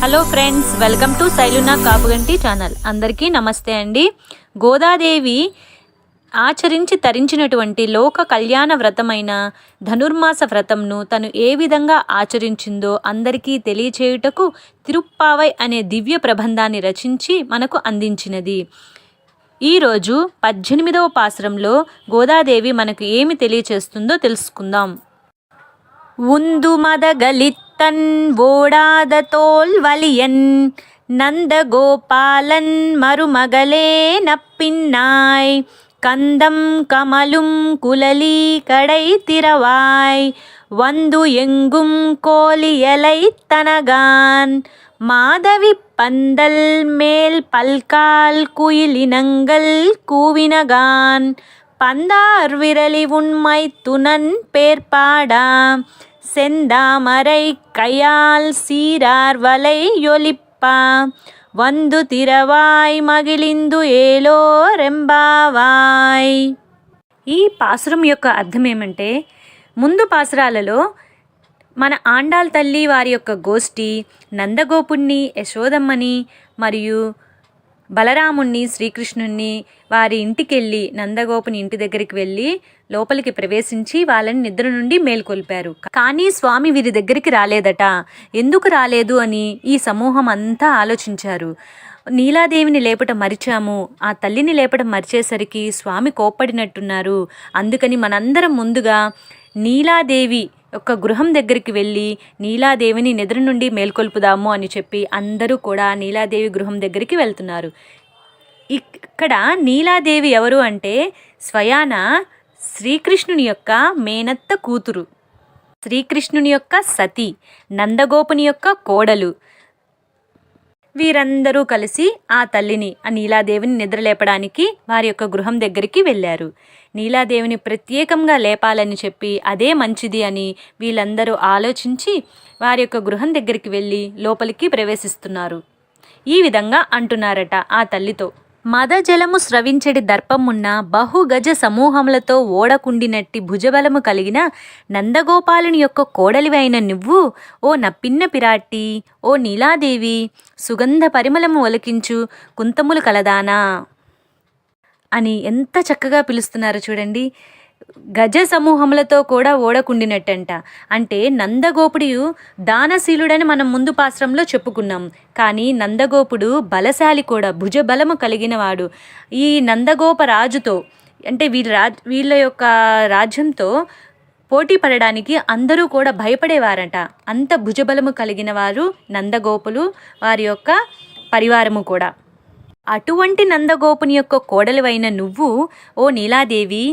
Hello friends, welcome to Shailuna Kapuganti channel. అందరికీ నమస్తే అండి. గోదాదేవి ఆచరించి తరించినటువంటి లోక కళ్యాణ వ్రతమైన ధనుర్మాస వ్రతంను తను ఏ విధంగా ఆచరించిందో అందరికీ తెలియచేయుటకు తిరుప్పావై అనే దివ్య ప్రబంధాన్ని రచించి మనకు అందించినది. ఈరోజు 18వ పాసురంలో గోదాదేవి మనకు ఏమి తెలియచేస్తుందో తెలుసుకుందాం. உந்து மதகளித்தன் ஓடாத தோல் வலியன் நந்தகோபாலன் மருமகளே நப்பின்னாய் கந்தம் கமலும் குலலி கடை திறவாய் வந்து எங்கும் கோலியலை தனகான் மாதவி பந்தல் மேல் பல்கால் குயிலினங்கள் கூவினகான் பந்தார் விரலி உண்மை துணன் பேர்பாடா செந்தாமரை கையால் சீரார் வலை యొలిప్పా వందు తిరవాయ్ మగిలిందు ఏలో రెంబావాయ్. ఈ పాసురం యొక్క అర్థం ఏమంటే, ముందు పాసురాలలో మన ఆండాల్ తల్లి వారి యొక్క గోష్ఠి నందగోపుణ్ణి, యశోదమ్మని మరియు బలరాముణ్ణి, శ్రీకృష్ణుణ్ణి వారి ఇంటికి వెళ్ళి, నందగోపుని ఇంటి దగ్గరికి వెళ్ళి లోపలికి ప్రవేశించి వాళ్ళని నిద్ర నుండి మేల్కొల్పారు. కానీ స్వామి వీరి దగ్గరికి రాలేదట. ఎందుకు రాలేదు అని ఈ సమూహం అంతా ఆలోచించారు. నీలాదేవిని లేపటం మరిచాము, ఆ తల్లిని లేపటం మరిచేసరికి స్వామి కోప్పడినట్టున్నారు. అందుకని మనందరం ముందుగా నీలాదేవి యొక్క గృహం దగ్గరికి వెళ్ళి నీలాదేవిని నిద్ర నుండి మేల్కొల్పుదాము అని చెప్పి అందరూ కూడా నీలాదేవి గృహం దగ్గరికి వెళ్తున్నారు. ఇక్కడ నీలాదేవి ఎవరు అంటే స్వయాన శ్రీకృష్ణుని యొక్క మేనత్త కూతురు, శ్రీకృష్ణుని యొక్క సతి, నందగోపుని యొక్క కోడలు. వీరందరూ కలిసి ఆ తల్లిని, ఆ నీలాదేవిని నిద్రలేపడానికి వారి యొక్క గృహం దగ్గరికి వెళ్ళారు. నీలాదేవిని ప్రత్యేకంగా లేపాలని చెప్పి అదే మంచిది అని వీళ్ళందరూ ఆలోచించి వారి యొక్క గృహం దగ్గరికి వెళ్ళి లోపలికి ప్రవేశిస్తున్నారు. ఈ విధంగా అంటున్నారట ఆ తల్లితో, మదజలము స్రవించడి దర్పమున్న బహుగజ సమూహములతో ఓడకుండినట్టి భుజబలము కలిగిన నందగోపాలుని యొక్క కోడలివి అయిన నువ్వు, ఓ నప్పిన్న పిరాట్టి, ఓ నీలాదేవి, సుగంధ పరిమళము ఒలికించు కుంతములు కలదానా అని ఎంత చక్కగా పిలుస్తున్నారు చూడండి. గజ సమూహములతో కూడా ఓడకుండినట్టంట. అంటే నందగోపుడు దానశీలుడని మనం ముందు పాశ్రంలో చెప్పుకున్నాం. కానీ నందగోపుడు బలశాలి కూడా, భుజబలము కలిగిన వాడు. ఈ నందగోప రాజుతో అంటే వీళ్ళ యొక్క రాజ్యంతో పోటీ పడడానికి అందరూ కూడా భయపడేవారట. అంత భుజబలము కలిగిన వారు నందగోపులు, వారి యొక్క పరివారము కూడా. అటువంటి నందగోపుని యొక్క కోడలివైన నువ్వు, ఓ నీలాదేవి,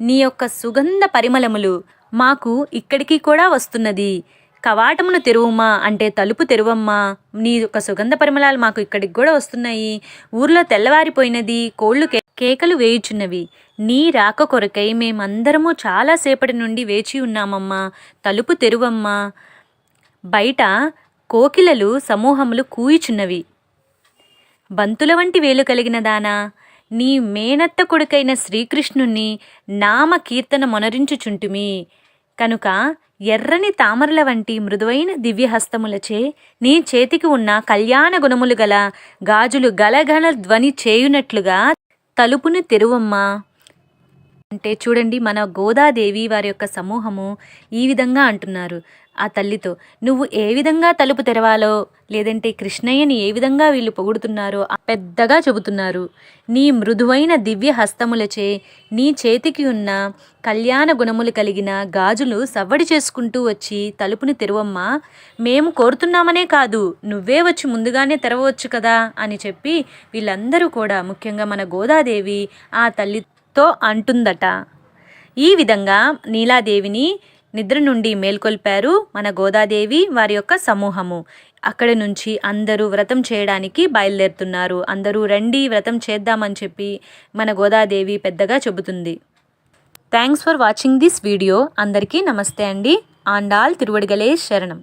నీ యొక్క సుగంధ పరిమళములు మాకు ఇక్కడికి కూడా వస్తున్నది. కవాటమును తెరువుమా అంటే తలుపు తెరువమ్మా, నీ యొక్క సుగంధ పరిమళాలు మాకు ఇక్కడికి కూడా వస్తున్నాయి. ఊర్లో తెల్లవారిపోయినది, కోళ్ళు కేకలు వేయుచున్నవి. నీ రాక కొరకై మేమందరము చాలాసేపటి నుండి వేచి ఉన్నామమ్మా, తలుపు తెరువమ్మా. బయట కోకిలలు సమూహములు కూయిచున్నవి. బంతుల వంటి వేలు కలిగిన దానా, నీ మేనత్త కొడుకైన శ్రీకృష్ణుణ్ణి నామ కీర్తన మొనరించుచుంటుమి కనుక ఎర్రని తామరల వంటి మృదువైన దివ్యహస్తములచే నీ చేతికి ఉన్న కళ్యాణ గుణములు గల గాజులు గలగల ధ్వని చేయునట్లుగా తలుపును తెరువమ్మా అంటే చూడండి, మన గోదాదేవి వారి యొక్క సమూహము ఈ విధంగా అంటున్నారు ఆ తల్లితో. నువ్వు ఏ విధంగా తలుపు తెరవాలో, లేదంటే కృష్ణయ్యని ఏ విధంగా వీళ్ళు పొగుడుతున్నారో పెద్దగా చెబుతున్నారు. నీ మృదువైన దివ్య హస్తములచే నీ చేతికి ఉన్న కళ్యాణ గుణములు కలిగిన గాజులు సవ్వడి చేసుకుంటూ వచ్చి తలుపుని తెరవమ్మా. మేము కోరుతున్నామనే కాదు, నువ్వే వచ్చి ముందుగానే తెరవచ్చు కదా అని చెప్పి వీళ్ళందరూ కూడా, ముఖ్యంగా మన గోదాదేవి ఆ తల్లితో అంటుందట. ఈ విధంగా నీలాదేవిని నిద్ర నుండి మేల్కొల్పారు మన గోదాదేవి వారి యొక్క సమూహము. అక్కడి నుంచి అందరూ వ్రతం చేయడానికి బయలుదేరుతున్నారు. అందరూ రండి వ్రతం చేద్దామని చెప్పి మన గోదాదేవి పెద్దగా చెబుతుంది. Thanks for watching this video. అందరికీ నమస్తే అండి. ఆండాల్ తిరువడిగలే శరణం.